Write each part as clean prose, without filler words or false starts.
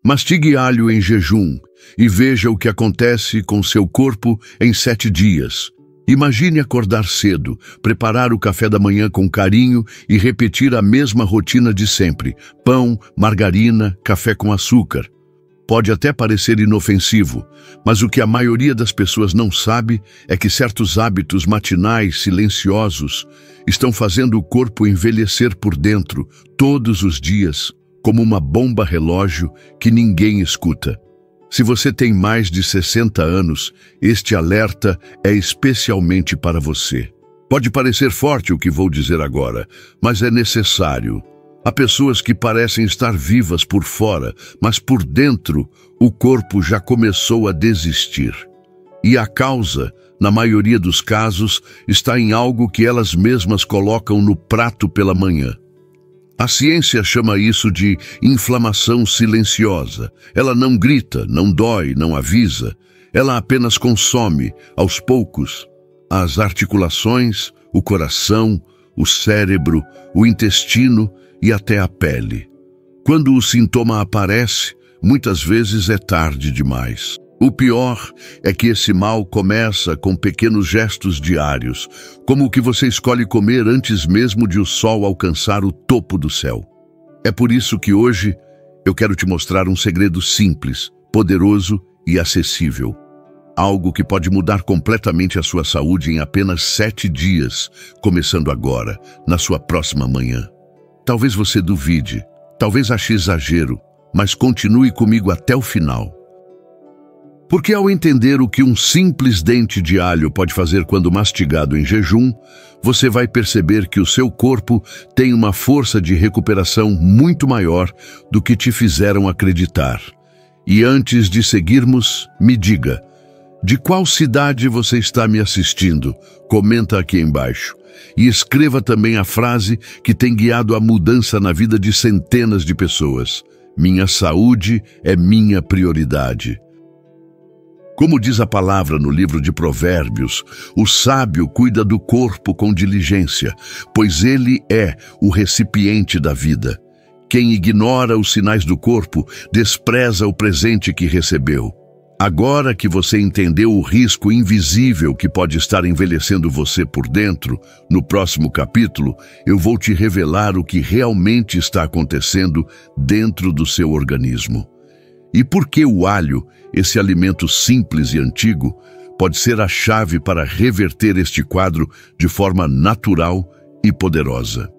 Mastigue alho em jejum e veja o que acontece com seu corpo em 7 dias. Imagine acordar cedo, preparar o café da manhã com carinho e repetir a mesma rotina de sempre: pão, margarina, café com açúcar. Pode até parecer inofensivo, mas o que a maioria das pessoas não sabe é que certos hábitos matinais silenciosos estão fazendo o corpo envelhecer por dentro todos os dias, como uma bomba relógio que ninguém escuta. Se você tem mais de 60 anos, este alerta é especialmente para você. Pode parecer forte o que vou dizer agora, mas é necessário. Há pessoas que parecem estar vivas por fora, mas por dentro o corpo já começou a desistir. E a causa, na maioria dos casos, está em algo que elas mesmas colocam no prato pela manhã. A ciência chama isso de inflamação silenciosa. Ela não grita, não dói, não avisa. Ela apenas consome, aos poucos, as articulações, o coração, o cérebro, o intestino e até a pele. Quando o sintoma aparece, muitas vezes é tarde demais. O pior é que esse mal começa com pequenos gestos diários, como o que você escolhe comer antes mesmo de o sol alcançar o topo do céu. É por isso que hoje eu quero te mostrar um segredo simples, poderoso e acessível. Algo que pode mudar completamente a sua saúde em apenas 7 dias, começando agora, na sua próxima manhã. Talvez você duvide, talvez ache exagero, mas continue comigo até o final. Porque ao entender o que um simples dente de alho pode fazer quando mastigado em jejum, você vai perceber que o seu corpo tem uma força de recuperação muito maior do que te fizeram acreditar. E antes de seguirmos, me diga, de qual cidade você está me assistindo? Comenta aqui embaixo. E escreva também a frase que tem guiado a mudança na vida de centenas de pessoas. Minha saúde é minha prioridade. Como diz a palavra no livro de Provérbios, o sábio cuida do corpo com diligência, pois ele é o recipiente da vida. Quem ignora os sinais do corpo, despreza o presente que recebeu. Agora que você entendeu o risco invisível que pode estar envelhecendo você por dentro, no próximo capítulo, eu vou te revelar o que realmente está acontecendo dentro do seu organismo. E por que o alho, esse alimento simples e antigo, pode ser a chave para reverter este quadro de forma natural e poderosa.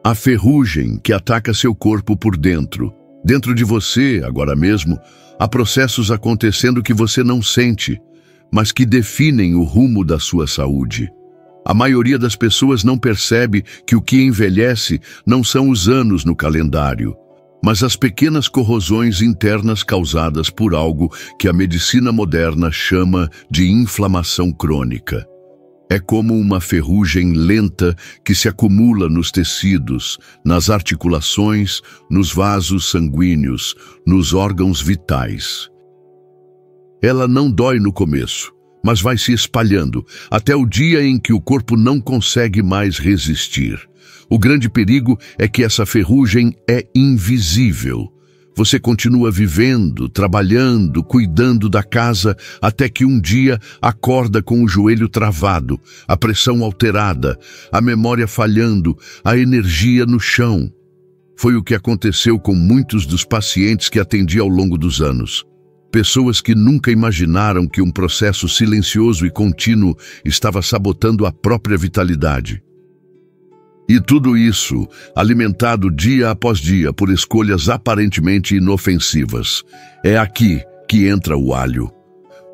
A ferrugem que ataca seu corpo por dentro. Dentro de você, agora mesmo, há processos acontecendo que você não sente, mas que definem o rumo da sua saúde. A maioria das pessoas não percebe que o que envelhece não são os anos no calendário, mas as pequenas corrosões internas causadas por algo que a medicina moderna chama de inflamação crônica. É como uma ferrugem lenta que se acumula nos tecidos, nas articulações, nos vasos sanguíneos, nos órgãos vitais. Ela não dói no começo, mas vai se espalhando até o dia em que o corpo não consegue mais resistir. O grande perigo é que essa ferrugem é invisível. Você continua vivendo, trabalhando, cuidando da casa, até que um dia acorda com o joelho travado, a pressão alterada, a memória falhando, a energia no chão. Foi o que aconteceu com muitos dos pacientes que atendi ao longo dos anos. Pessoas que nunca imaginaram que um processo silencioso e contínuo estava sabotando a própria vitalidade. E tudo isso, alimentado dia após dia por escolhas aparentemente inofensivas. É aqui que entra o alho.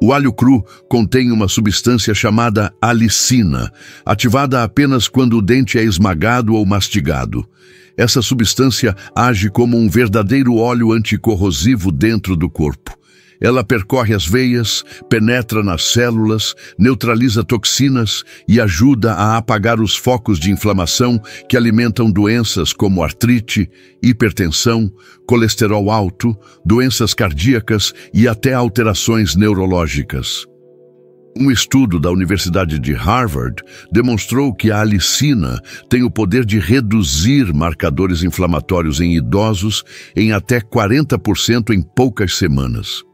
O alho cru contém uma substância chamada alicina, ativada apenas quando o dente é esmagado ou mastigado. Essa substância age como um verdadeiro óleo anticorrosivo dentro do corpo. Ela percorre as veias, penetra nas células, neutraliza toxinas e ajuda a apagar os focos de inflamação que alimentam doenças como artrite, hipertensão, colesterol alto, doenças cardíacas e até alterações neurológicas. Um estudo da Universidade de Harvard demonstrou que a alicina tem o poder de reduzir marcadores inflamatórios em idosos em até 40% em poucas semanas.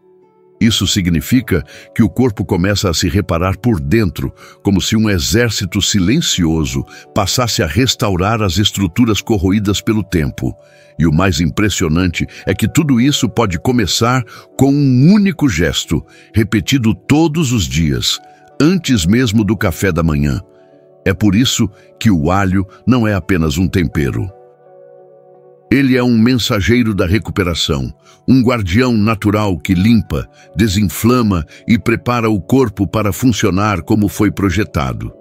Isso significa que o corpo começa a se reparar por dentro, como se um exército silencioso passasse a restaurar as estruturas corroídas pelo tempo. E o mais impressionante é que tudo isso pode começar com um único gesto, repetido todos os dias, antes mesmo do café da manhã. É por isso que o alho não é apenas um tempero. Ele é um mensageiro da recuperação, um guardião natural que limpa, desinflama e prepara o corpo para funcionar como foi projetado.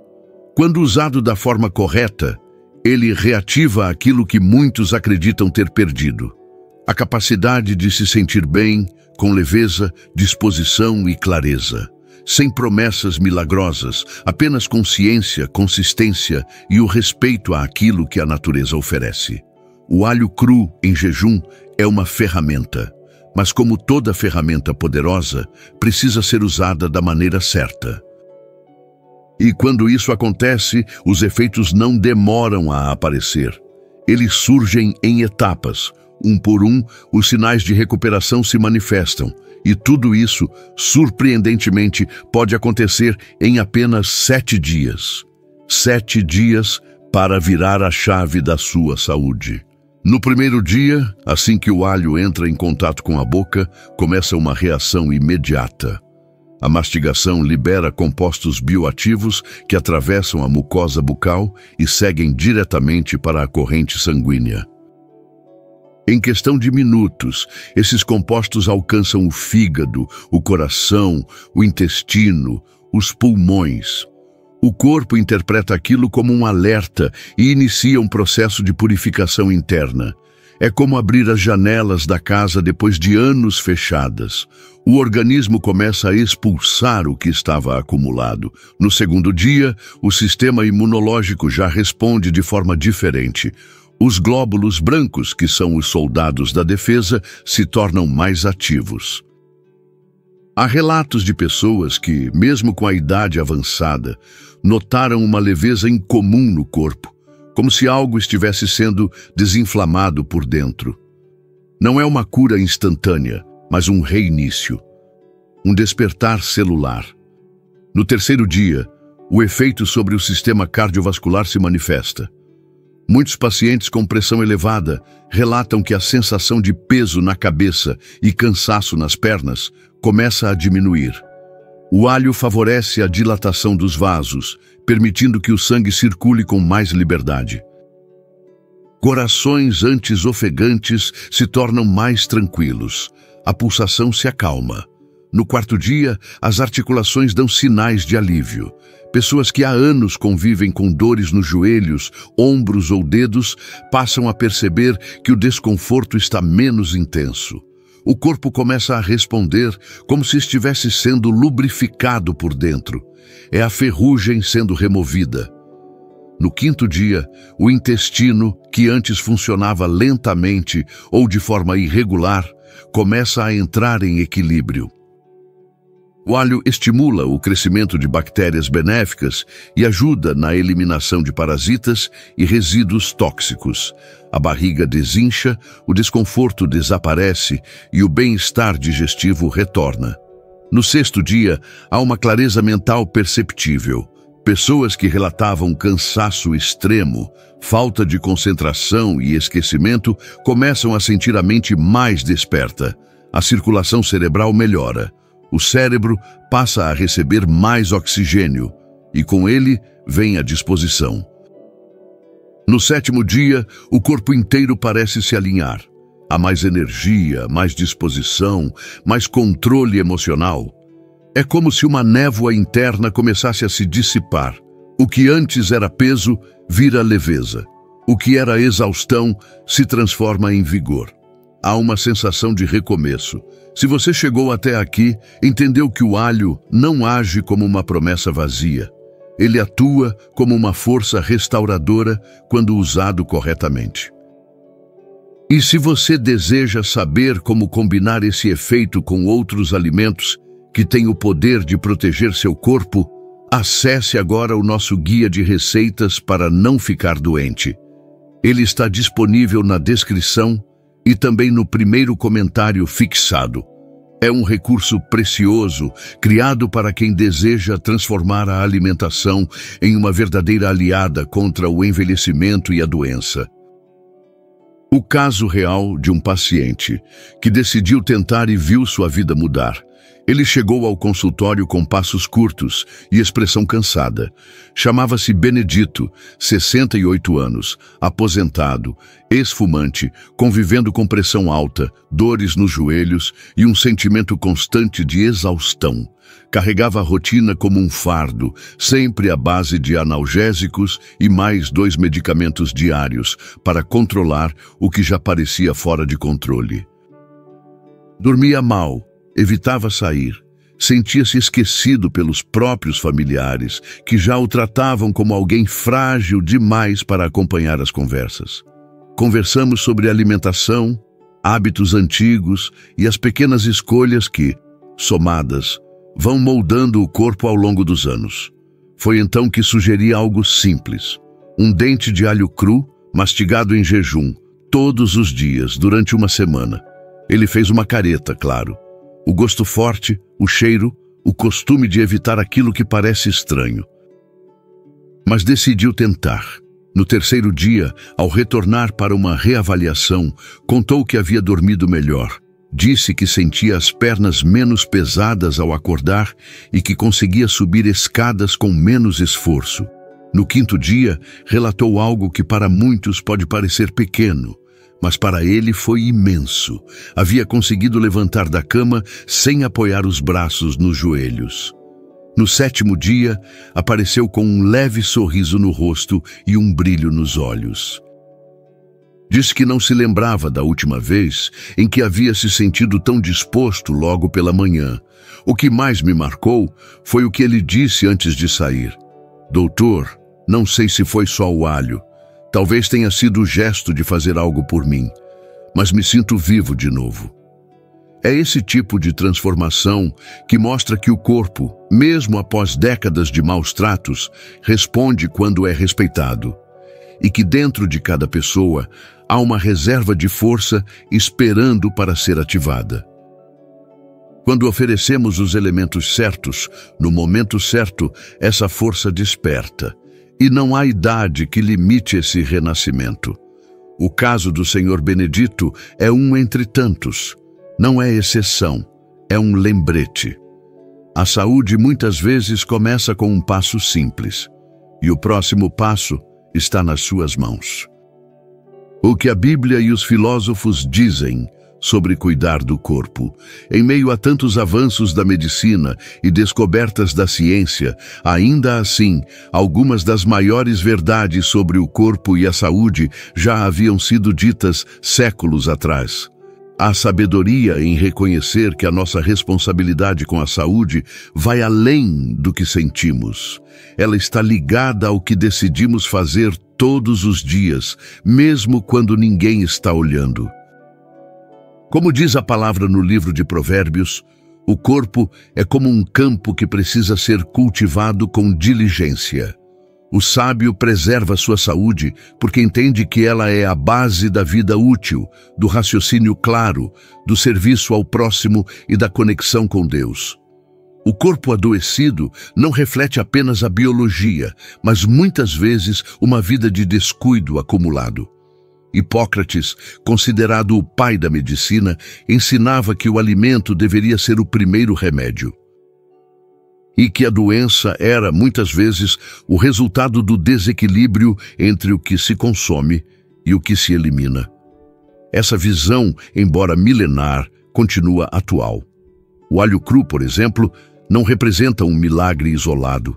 Quando usado da forma correta, ele reativa aquilo que muitos acreditam ter perdido: a capacidade de se sentir bem, com leveza, disposição e clareza. Sem promessas milagrosas, apenas consciência, consistência e o respeito àquilo que a natureza oferece. O alho cru em jejum é uma ferramenta, mas como toda ferramenta poderosa, precisa ser usada da maneira certa. E quando isso acontece, os efeitos não demoram a aparecer. Eles surgem em etapas. Um por um, os sinais de recuperação se manifestam. E tudo isso, surpreendentemente, pode acontecer em apenas 7 dias. 7 dias para virar a chave da sua saúde. No primeiro dia, assim que o alho entra em contato com a boca, começa uma reação imediata. A mastigação libera compostos bioativos que atravessam a mucosa bucal e seguem diretamente para a corrente sanguínea. Em questão de minutos, esses compostos alcançam o fígado, o coração, o intestino, os pulmões. O corpo interpreta aquilo como um alerta e inicia um processo de purificação interna. É como abrir as janelas da casa depois de anos fechadas. O organismo começa a expulsar o que estava acumulado. No segundo dia, o sistema imunológico já responde de forma diferente. Os glóbulos brancos, que são os soldados da defesa, se tornam mais ativos. Há relatos de pessoas que, mesmo com a idade avançada, notaram uma leveza incomum no corpo, como se algo estivesse sendo desinflamado por dentro. Não é uma cura instantânea, mas um reinício, um despertar celular. No terceiro dia, o efeito sobre o sistema cardiovascular se manifesta. Muitos pacientes com pressão elevada relatam que a sensação de peso na cabeça e cansaço nas pernas começa a diminuir. O alho favorece a dilatação dos vasos, permitindo que o sangue circule com mais liberdade. Corações antes ofegantes se tornam mais tranquilos. A pulsação se acalma. No quarto dia, as articulações dão sinais de alívio. Pessoas que há anos convivem com dores nos joelhos, ombros ou dedos passam a perceber que o desconforto está menos intenso. O corpo começa a responder como se estivesse sendo lubrificado por dentro. É a ferrugem sendo removida. No quinto dia, o intestino, que antes funcionava lentamente ou de forma irregular, começa a entrar em equilíbrio. O alho estimula o crescimento de bactérias benéficas e ajuda na eliminação de parasitas e resíduos tóxicos. A barriga desincha, o desconforto desaparece e o bem-estar digestivo retorna. No sexto dia, há uma clareza mental perceptível. Pessoas que relatavam cansaço extremo, falta de concentração e esquecimento começam a sentir a mente mais desperta. A circulação cerebral melhora. O cérebro passa a receber mais oxigênio e com ele vem a disposição. No sétimo dia, o corpo inteiro parece se alinhar. Há mais energia, mais disposição, mais controle emocional. É como se uma névoa interna começasse a se dissipar. O que antes era peso vira leveza. O que era exaustão se transforma em vigor. Há uma sensação de recomeço. Se você chegou até aqui, entendeu que o alho não age como uma promessa vazia. Ele atua como uma força restauradora quando usado corretamente. E se você deseja saber como combinar esse efeito com outros alimentos que tem o poder de proteger seu corpo, acesse agora o nosso guia de receitas para não ficar doente. Ele está disponível na descrição e também no primeiro comentário fixado. É um recurso precioso, criado para quem deseja transformar a alimentação em uma verdadeira aliada contra o envelhecimento e a doença. O caso real de um paciente que decidiu tentar e viu sua vida mudar. Ele chegou ao consultório com passos curtos e expressão cansada. Chamava-se Benedito, 68 anos, aposentado, ex-fumante, convivendo com pressão alta, dores nos joelhos e um sentimento constante de exaustão. Carregava a rotina como um fardo, sempre à base de analgésicos e mais 2 medicamentos diários para controlar o que já parecia fora de controle. Dormia mal. Evitava sair, sentia-se esquecido pelos próprios familiares, que já o tratavam como alguém frágil demais para acompanhar as conversas. Conversamos sobre alimentação, hábitos antigos e as pequenas escolhas que, somadas, vão moldando o corpo ao longo dos anos. Foi então que sugeri algo simples: um dente de alho cru, mastigado em jejum, todos os dias, durante uma semana. Ele fez uma careta, claro. O gosto forte, o cheiro, o costume de evitar aquilo que parece estranho. Mas decidiu tentar. No terceiro dia, ao retornar para uma reavaliação, contou que havia dormido melhor. Disse que sentia as pernas menos pesadas ao acordar e que conseguia subir escadas com menos esforço. No quinto dia, relatou algo que para muitos pode parecer pequeno, mas para ele foi imenso. Havia conseguido levantar da cama sem apoiar os braços nos joelhos. No sétimo dia, apareceu com um leve sorriso no rosto e um brilho nos olhos. Disse que não se lembrava da última vez em que havia se sentido tão disposto logo pela manhã. O que mais me marcou foi o que ele disse antes de sair. Doutor, não sei se foi só o alho. Talvez tenha sido o gesto de fazer algo por mim, mas me sinto vivo de novo. É esse tipo de transformação que mostra que o corpo, mesmo após décadas de maus tratos, responde quando é respeitado. E que dentro de cada pessoa há uma reserva de força esperando para ser ativada. Quando oferecemos os elementos certos, no momento certo, essa força desperta. E não há idade que limite esse renascimento. O caso do Senhor Benedito é um entre tantos. Não é exceção, é um lembrete. A saúde muitas vezes começa com um passo simples. E o próximo passo está nas suas mãos. O que a Bíblia e os filósofos dizem sobre cuidar do corpo. Em meio a tantos avanços da medicina e descobertas da ciência, ainda assim, algumas das maiores verdades sobre o corpo e a saúde já haviam sido ditas séculos atrás. Há sabedoria em reconhecer que a nossa responsabilidade com a saúde vai além do que sentimos. Ela está ligada ao que decidimos fazer todos os dias, mesmo quando ninguém está olhando. Como diz a palavra no livro de Provérbios, o corpo é como um campo que precisa ser cultivado com diligência. O sábio preserva sua saúde porque entende que ela é a base da vida útil, do raciocínio claro, do serviço ao próximo e da conexão com Deus. O corpo adoecido não reflete apenas a biologia, mas muitas vezes uma vida de descuido acumulado. Hipócrates, considerado o pai da medicina, ensinava que o alimento deveria ser o primeiro remédio. E que a doença era, muitas vezes, o resultado do desequilíbrio entre o que se consome e o que se elimina. Essa visão, embora milenar, continua atual. O alho cru, por exemplo, não representa um milagre isolado,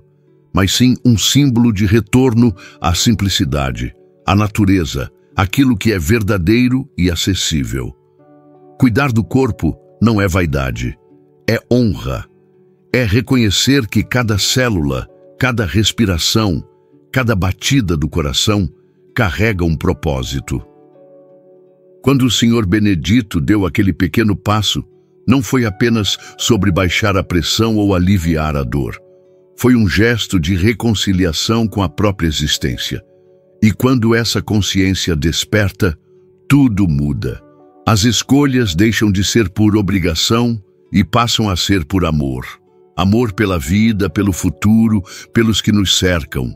mas sim um símbolo de retorno à simplicidade, à natureza, aquilo que é verdadeiro e acessível. Cuidar do corpo não é vaidade, é honra. É reconhecer que cada célula, cada respiração, cada batida do coração carrega um propósito. Quando o Senhor Benedito deu aquele pequeno passo, Não foi apenas sobre baixar a pressão ou aliviar a dor. Foi um gesto de reconciliação com a própria existência. E quando essa consciência desperta, tudo muda. As escolhas deixam de ser por obrigação e passam a ser por amor. Amor pela vida, pelo futuro, pelos que nos cercam.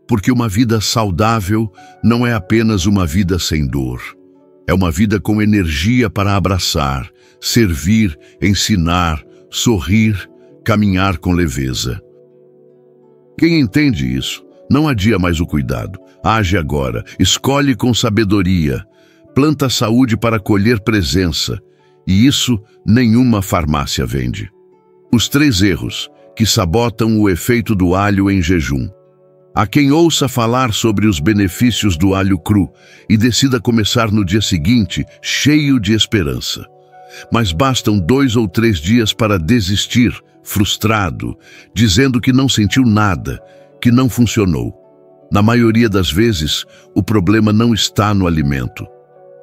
Porque uma vida saudável não é apenas uma vida sem dor. É uma vida com energia para abraçar, servir, ensinar, sorrir, caminhar com leveza. Quem entende isso, não adia mais o cuidado. Age agora, escolhe com sabedoria, planta saúde para colher presença, e isso nenhuma farmácia vende. Os 3 erros que sabotam o efeito do alho em jejum. Há quem ouça falar sobre os benefícios do alho cru e decida começar no dia seguinte cheio de esperança. Mas bastam 2 ou 3 dias para desistir, frustrado, dizendo que não sentiu nada, que não funcionou. Na maioria das vezes, o problema não está no alimento.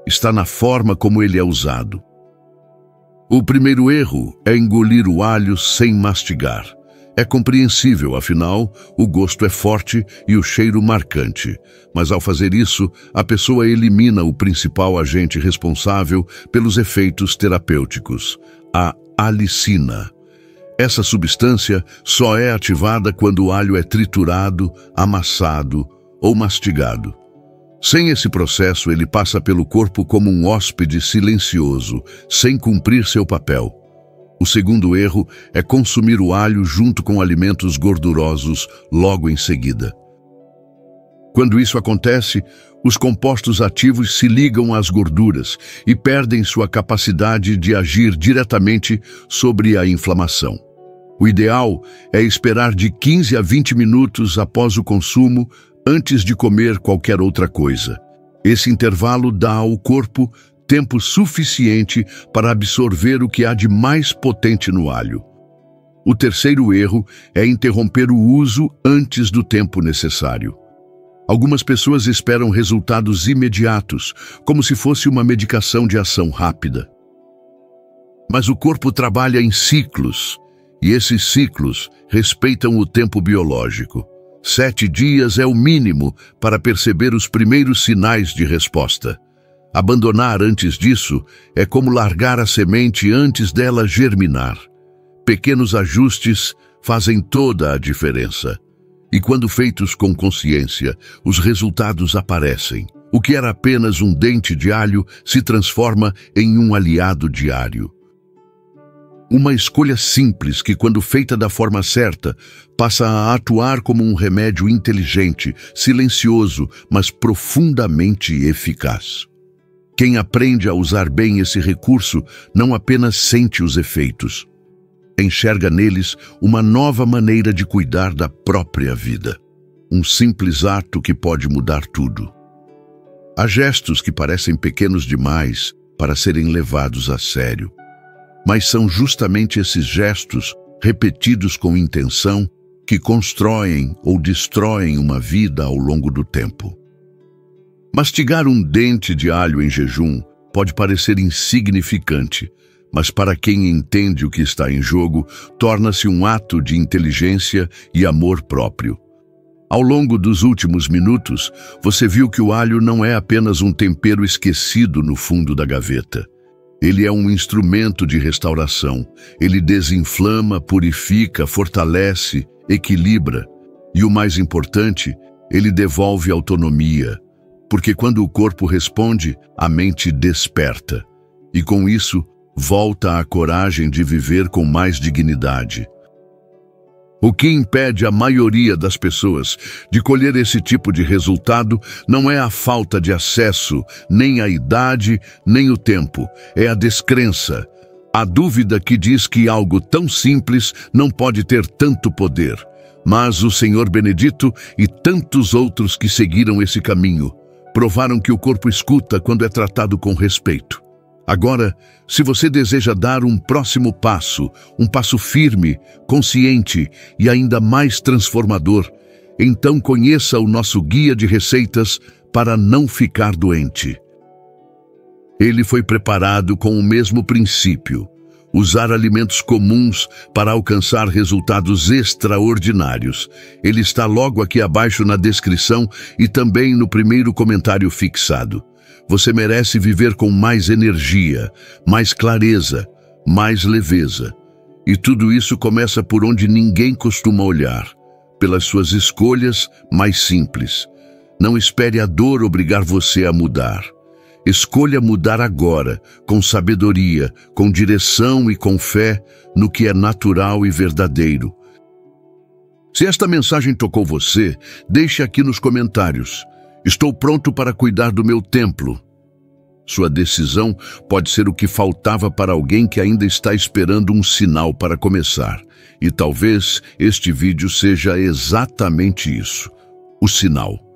Está na forma como ele é usado. O primeiro erro é engolir o alho sem mastigar. É compreensível, afinal, o gosto é forte e o cheiro marcante. Mas ao fazer isso, a pessoa elimina o principal agente responsável pelos efeitos terapêuticos, a alicina. Essa substância só é ativada quando o alho é triturado, amassado ou mastigado. Sem esse processo, ele passa pelo corpo como um hóspede silencioso, sem cumprir seu papel. O segundo erro é consumir o alho junto com alimentos gordurosos logo em seguida. Quando isso acontece, os compostos ativos se ligam às gorduras e perdem sua capacidade de agir diretamente sobre a inflamação. O ideal é esperar de 15 a 20 minutos após o consumo antes de comer qualquer outra coisa. Esse intervalo dá ao corpo tempo suficiente para absorver o que há de mais potente no alho. O terceiro erro é interromper o uso antes do tempo necessário. Algumas pessoas esperam resultados imediatos, como se fosse uma medicação de ação rápida. Mas o corpo trabalha em ciclos, e esses ciclos respeitam o tempo biológico. 7 dias é o mínimo para perceber os primeiros sinais de resposta. Abandonar antes disso é como largar a semente antes dela germinar. Pequenos ajustes fazem toda a diferença. E quando feitos com consciência, os resultados aparecem. O que era apenas um dente de alho se transforma em um aliado diário. Uma escolha simples que, quando feita da forma certa, passa a atuar como um remédio inteligente, silencioso, mas profundamente eficaz. Quem aprende a usar bem esse recurso não apenas sente os efeitos, enxerga neles uma nova maneira de cuidar da própria vida. Um simples ato que pode mudar tudo. Há gestos que parecem pequenos demais para serem levados a sério. Mas são justamente esses gestos, repetidos com intenção, que constroem ou destroem uma vida ao longo do tempo. Mastigar um dente de alho em jejum pode parecer insignificante, mas para quem entende o que está em jogo, torna-se um ato de inteligência e amor próprio. Ao longo dos últimos minutos, você viu que o alho não é apenas um tempero esquecido no fundo da gaveta. Ele é um instrumento de restauração. Ele desinflama, purifica, fortalece, equilibra. E o mais importante, ele devolve autonomia. Porque quando o corpo responde, a mente desperta. E com isso, volta a coragem de viver com mais dignidade. O que impede a maioria das pessoas de colher esse tipo de resultado não é a falta de acesso, nem a idade, nem o tempo. É a descrença. A dúvida que diz que algo tão simples não pode ter tanto poder. Mas o Senhor Benedito e tantos outros que seguiram esse caminho provaram que o corpo escuta quando é tratado com respeito. Agora, se você deseja dar um próximo passo, um passo firme, consciente e ainda mais transformador, então conheça o nosso guia de receitas para não ficar doente. Ele foi preparado com o mesmo princípio. Usar alimentos comuns para alcançar resultados extraordinários. Ele está logo aqui abaixo na descrição e também no primeiro comentário fixado. Você merece viver com mais energia, mais clareza, mais leveza. E tudo isso começa por onde ninguém costuma olhar, pelas suas escolhas mais simples. Não espere a dor obrigar você a mudar. Escolha mudar agora, com sabedoria, com direção e com fé no que é natural e verdadeiro. Se esta mensagem tocou você, deixe aqui nos comentários. Estou pronto para cuidar do meu templo. Sua decisão pode ser o que faltava para alguém que ainda está esperando um sinal para começar. E talvez este vídeo seja exatamente isso, o sinal.